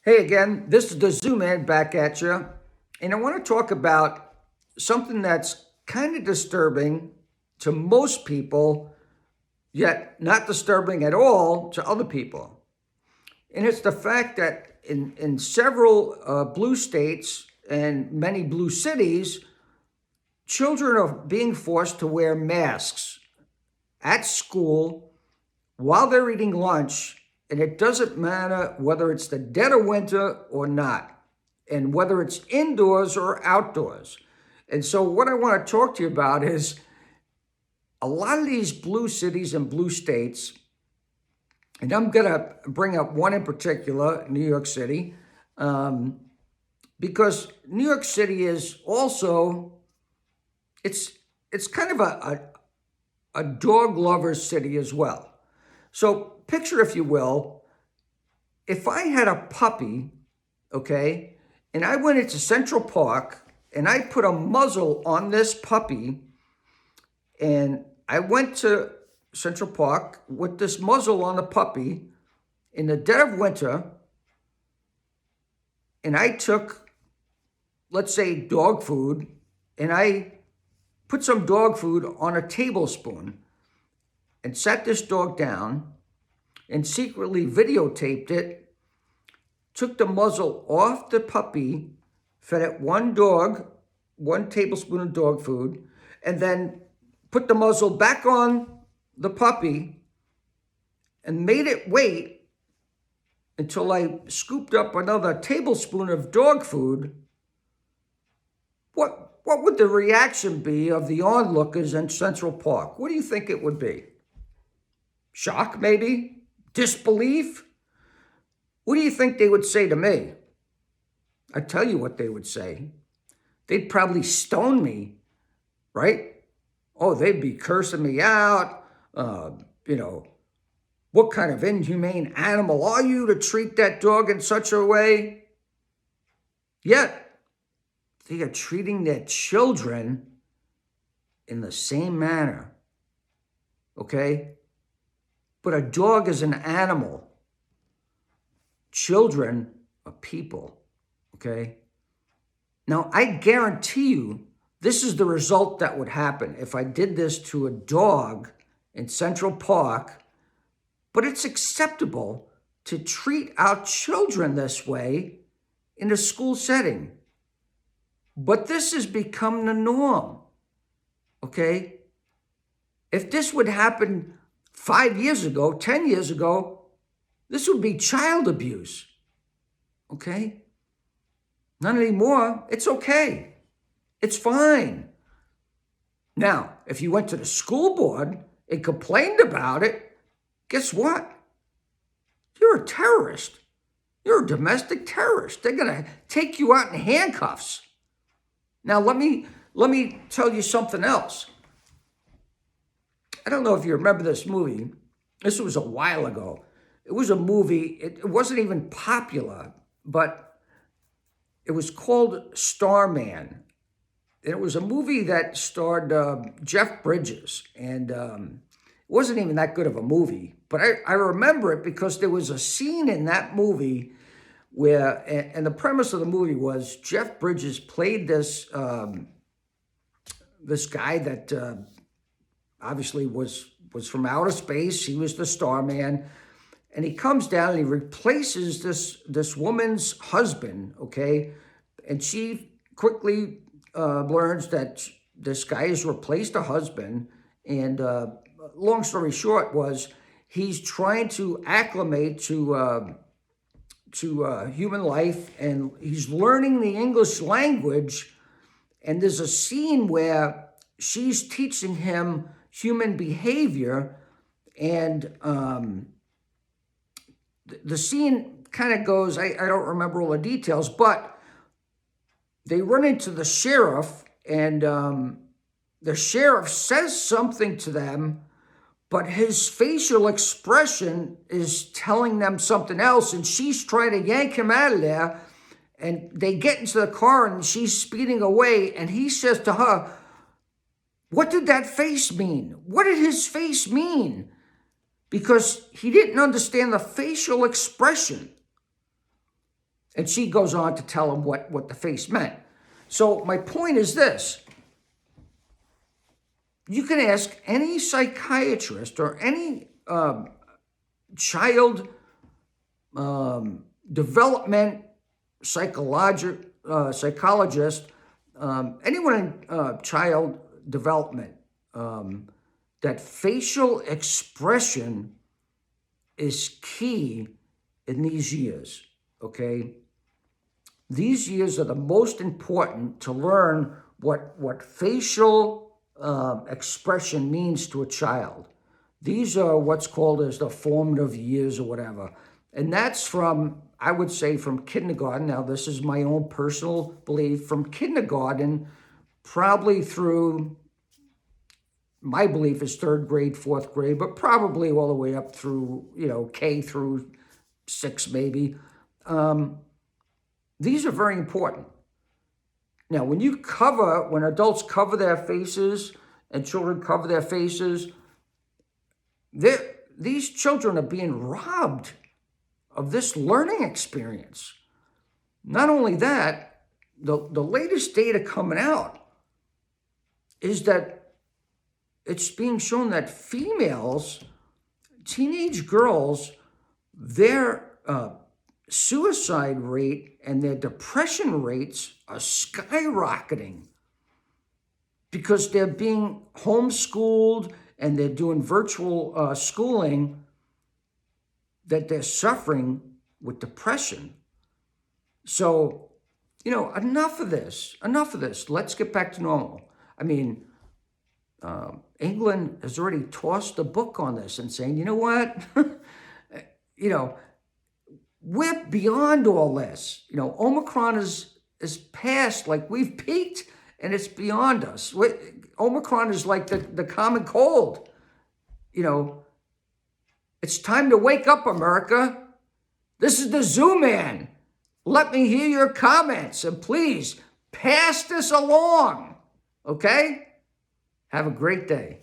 Hey again, this is the Zoo Man back at you, and I want to talk about something that's kind of disturbing to most people, yet not disturbing at all to other people. And it's the fact that in several blue states and many blue cities, children are being forced to wear masks at school while they're eating lunch, and it doesn't matter whether it's the dead of winter or not, and whether it's indoors or outdoors. And so what I want to talk to you about is a lot of these blue cities and blue states, and I'm going to bring up one in particular, New York City, because New York City is also, it's kind of a dog lover's city as well. So picture, if you will, if I had a puppy, okay, and I went into Central Park and I put a muzzle on this puppy, and I went to Central Park with this muzzle on the puppy in the dead of winter, and I took, let's say, dog food, and I put some dog food on a tablespoon and sat this dog down and secretly videotaped it, took the muzzle off the puppy, fed it one tablespoon of dog food, and then put the muzzle back on the puppy and made it wait until I scooped up another tablespoon of dog food. What would the reaction be of the onlookers in Central Park? What do you think it would be? Shock, maybe? Disbelief? What do you think they would say to me? I tell you what they would say. They'd probably stone me, right? Oh, they'd be cursing me out. What kind of inhumane animal are you to treat that dog in such a way? Yet, they are treating their children in the same manner, okay? But a dog is an animal. Children are people, okay? Now, I guarantee you this is the result that would happen if I did this to a dog in Central Park, but it's acceptable to treat our children this way in a school setting. But this has become the norm, okay? If this would happen 5 years ago, 10 years ago, this would be child abuse, okay? Not anymore. It's okay. It's fine. Now, if you went to the school board and complained about it, guess what? You're a terrorist. You're a domestic terrorist. They're going to take you out in handcuffs. Now, let me tell you something else. I don't know if you remember this movie. This was a while ago. It was a movie. It wasn't even popular, but it was called Starman. And it was a movie that starred Jeff Bridges. And it wasn't even that good of a movie. But I remember it because there was a scene in that movie where, and the premise of the movie was Jeff Bridges played this guy that obviously was from outer space. He was the Starman, and he comes down and he replaces this woman's husband, okay? And she quickly learns that this guy has replaced her husband, and long story short was he's trying to acclimate to human life, and he's learning the English language, and there's a scene where she's teaching him human behavior, and the scene kind of goes, I don't remember all the details, but they run into the sheriff, and the sheriff says something to them, but his facial expression is telling them something else, and she's trying to yank him out of there, and they get into the car, and she's speeding away, and he says to her, "What did that face mean? What did his face mean?" Because he didn't understand the facial expression. And she goes on to tell him what the face meant. So my point is this. You can ask any psychiatrist or any child development psychologist, anyone in child development, that facial expression is key in these years, okay? These years are the most important to learn what facial expression means to a child. These are what's called as the formative years or whatever. And that's from, I would say, from kindergarten. Now, this is my own personal belief, from kindergarten probably through, my belief is 3rd grade, 4th grade, but probably all the way up through, K through 6 maybe. These are very important. Now, when adults cover their faces and children cover their faces, these children are being robbed of this learning experience. Not only that, the latest data coming out is that it's being shown that females, teenage girls, their suicide rate and their depression rates are skyrocketing because they're being homeschooled and they're doing virtual schooling, that they're suffering with depression. So, enough of this. Let's get back to normal. I mean, England has already tossed the book on this and saying, you know what? We're beyond all this. Omicron is past, like we've peaked and it's beyond us. Omicron is like the common cold. It's time to wake up, America. This is the Zoo Man. Let me hear your comments and please pass this along. Okay? Have a great day.